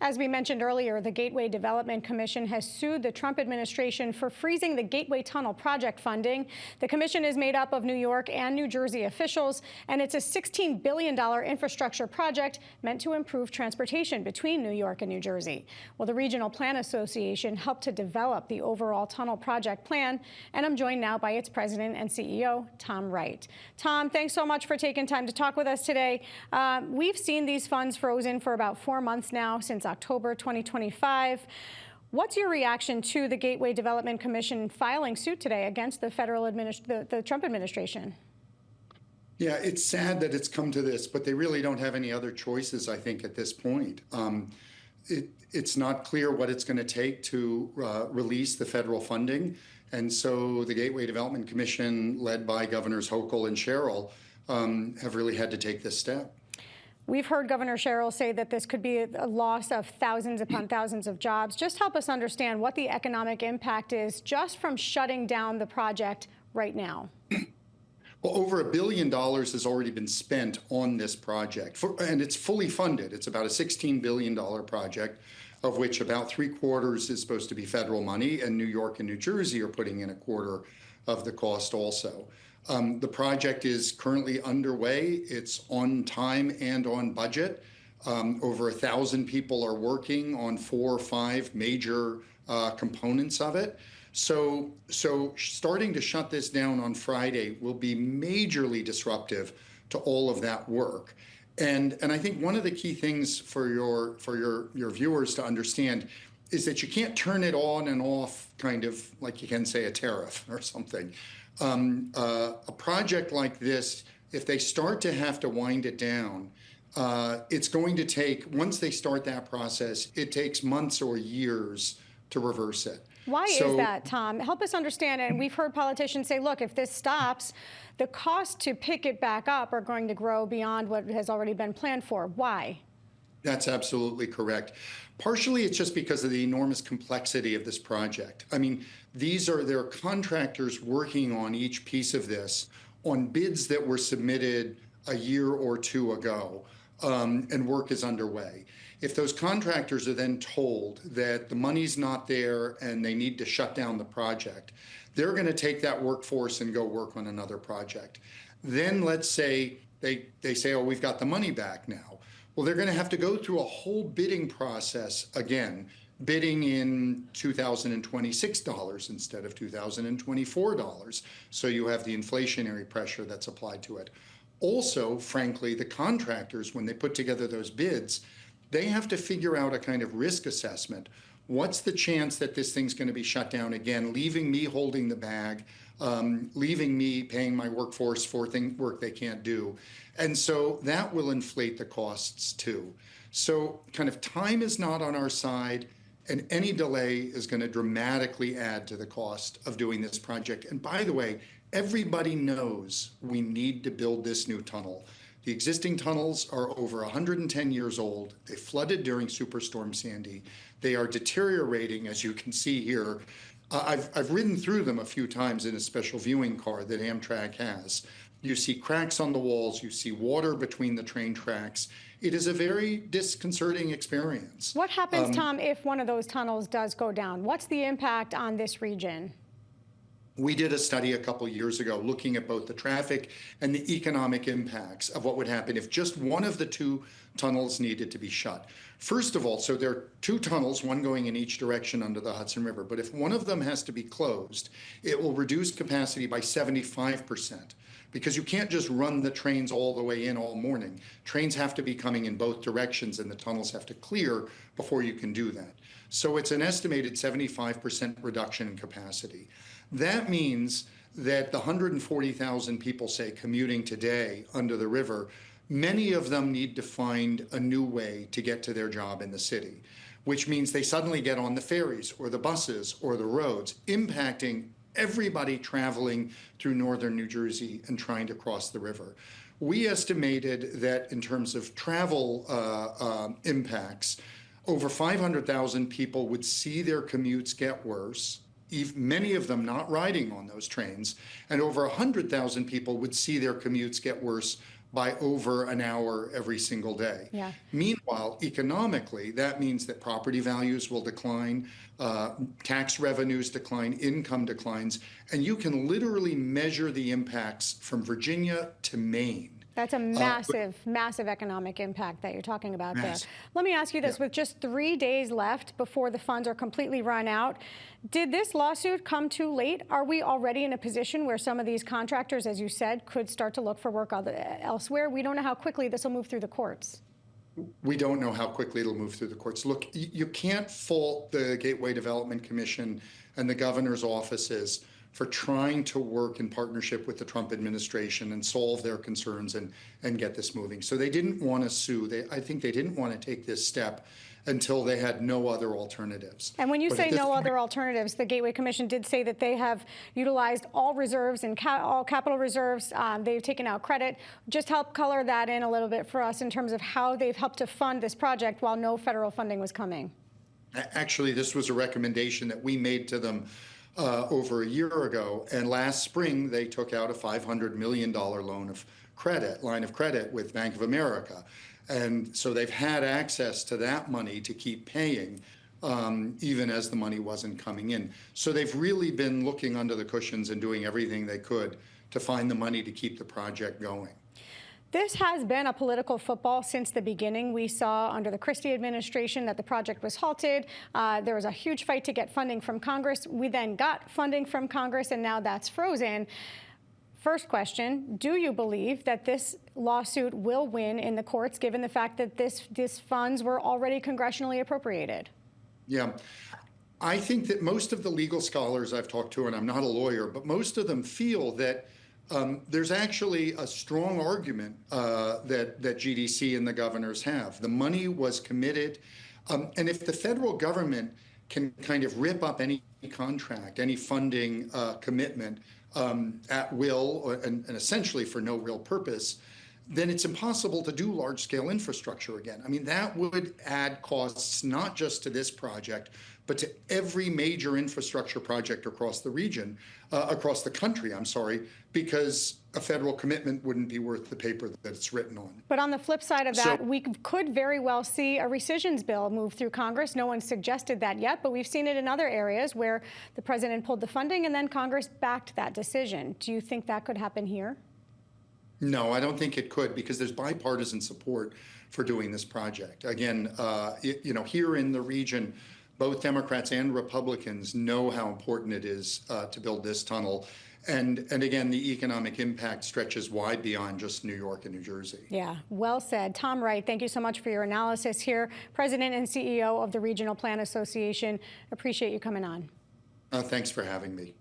As we mentioned earlier, the Gateway Development Commission has sued the Trump administration for freezing the Gateway Tunnel project funding. The commission is made up of New York and New Jersey officials, and it's a $16 billion infrastructure project meant to improve transportation between New York and New Jersey. Well, the Regional Plan Association helped to develop the overall tunnel project plan, and I'm joined now by its president and CEO, Tom Wright. Tom, thanks so much for taking time to talk with us today. We've seen these funds frozen for about 4 months now, since October 2025. What's your reaction to the Gateway Development Commission filing suit today against the the Trump administration? Yeah, it's sad that it's come to this, but they really don't have any other choices, I think, at this point. It's not clear what it's going to take to release the federal funding. And so the Gateway Development Commission, led by Governors Hochul and Sherrill, have really had to take this step. We've heard Governor Sherrill say that this could be a loss of thousands upon thousands of jobs. Just help us understand what the economic impact is just from shutting down the project right now. Well, over $1 billion has already been spent on this project, and it's fully funded. It's about a $16 billion project, of which about 3/4 is supposed to be federal money, and New York and New Jersey are putting in 1/4 of the cost also. The project is currently underway. It's on time and on budget. Over 1,000 people are working on 4 or 5 major components of it. So starting to shut this down on Friday will be majorly disruptive to all of that work. And I think one of the key things for your viewers to understand is that you can't turn it on and off, kind of like you can say a tariff or something. A project like this, if they start to have to wind it down, it's going to take, once they start that process, it takes months or years to reverse it. Why is that, Tom? Help us understand. And we've heard politicians say, look, if this stops, the cost to pick it back up are going to grow beyond what has already been planned for. Why? That's absolutely correct. Partially, it's just because of the enormous complexity of this project. I mean, there are contractors working on each piece of this on bids that were submitted a year or 2 ago, and work is underway. If those contractors are then told that the money's not there and they need to shut down the project, they're going to take that workforce and go work on another project. Then let's say they say, oh, we've got the money back now. Well, they're going to have to go through a whole bidding process again, bidding in $2026 instead of $2024. So you have the inflationary pressure that's applied to it. Also, frankly, the contractors, when they put together those bids, they have to figure out a kind of risk assessment. What's the chance that this thing's going to be shut down again, leaving me holding the bag, leaving me paying my workforce for work they can't do? And so that will inflate the costs too. So kind of time is not on our side, and any delay is going to dramatically add to the cost of doing this project. And by the way, everybody knows we need to build this new tunnel. The existing tunnels are over 110 years old. They flooded during Superstorm Sandy. They are deteriorating, as you can see here. I've ridden through them a few times in a special viewing car that Amtrak has. You see cracks on the walls. You see water between the train tracks. It is a very disconcerting experience. What happens, Tom, if one of those tunnels does go down? What's the impact on this region? We did a study a couple years ago looking at both the traffic and the economic impacts of what would happen if just one of the 2 tunnels needed to be shut. First of all, so there are 2 tunnels, one going in each direction under the Hudson River, but if one of them has to be closed, it will reduce capacity by 75%, because you can't just run the trains all the way in all morning. Trains have to be coming in both directions, and the tunnels have to clear before you can do that. So it's an estimated 75% reduction in capacity. That means that the 140,000 people, say, commuting today under the river, many of them need to find a new way to get to their job in the city, which means they suddenly get on the ferries or the buses or the roads, impacting everybody traveling through northern New Jersey and trying to cross the river. We estimated that in terms of travel impacts, over 500,000 people would see their commutes get worse, many of them not riding on those trains, and over 100,000 people would see their commutes get worse by over an hour every single day. Yeah. Meanwhile, economically, that means that property values will decline, tax revenues decline, income declines, and you can literally measure the impacts from Virginia to Maine. That's a massive, massive economic impact that you're talking about there. Let me ask you this, with just 3 days left before the funds are completely run out, did this lawsuit come too late? Are we already in a position where some of these contractors, as you said, could start to look for work elsewhere? We don't know how quickly this will move through the courts. We don't know how quickly it'll move through the courts. Look, you can't fault the Gateway Development Commission and the governor's offices for trying to work in partnership with the Trump administration and solve their concerns and get this moving. So they didn't want to sue. I think they didn't want to take this step until they had no other alternatives. And when you say no other alternatives, the Gateway Commission did say that they have utilized all reserves and all capital reserves. They've taken out credit. Just help color that in a little bit for us in terms of how they've helped to fund this project while no federal funding was coming. Actually, this was a recommendation that we made to them over a year ago, and last spring they took out a $500 million line of credit with Bank of America, and so they've had access to that money to keep paying, even as the money wasn't coming in. So they've really been looking under the cushions and doing everything they could to find the money to keep the project going. This has been a political football since the beginning. We saw under the Christie administration that the project was halted. There was a huge fight to get funding from Congress. We then got funding from Congress, and now that's frozen. First question, do you believe that this lawsuit will win in the courts, given the fact that these funds were already congressionally appropriated? Yeah. I think that most of the legal scholars I've talked to, and I'm not a lawyer, but most of them feel that there's actually a strong argument that GDC and the governors have. The money was committed, and if the federal government can kind of rip up any contract, any funding commitment at will, and essentially for no real purpose, then it's impossible to do large-scale infrastructure again. I mean, that would add costs not just to this project, but to every major infrastructure project across the region, across the country, I'm sorry, because a federal commitment wouldn't be worth the paper that it's written on. But on the flip side of that, we could very well see a rescissions bill move through Congress. No one suggested that yet, but we've seen it in other areas where the president pulled the funding and then Congress backed that decision. Do you think that could happen here? No, I don't think it could, because there's bipartisan support for doing this project. Again, here in the region, both Democrats and Republicans know how important it is to build this tunnel. And again, the economic impact stretches wide beyond just New York and New Jersey. Yeah, well said. Tom Wright, thank you so much for your analysis here. President and CEO of the Regional Plan Association. Appreciate you coming on. Thanks for having me.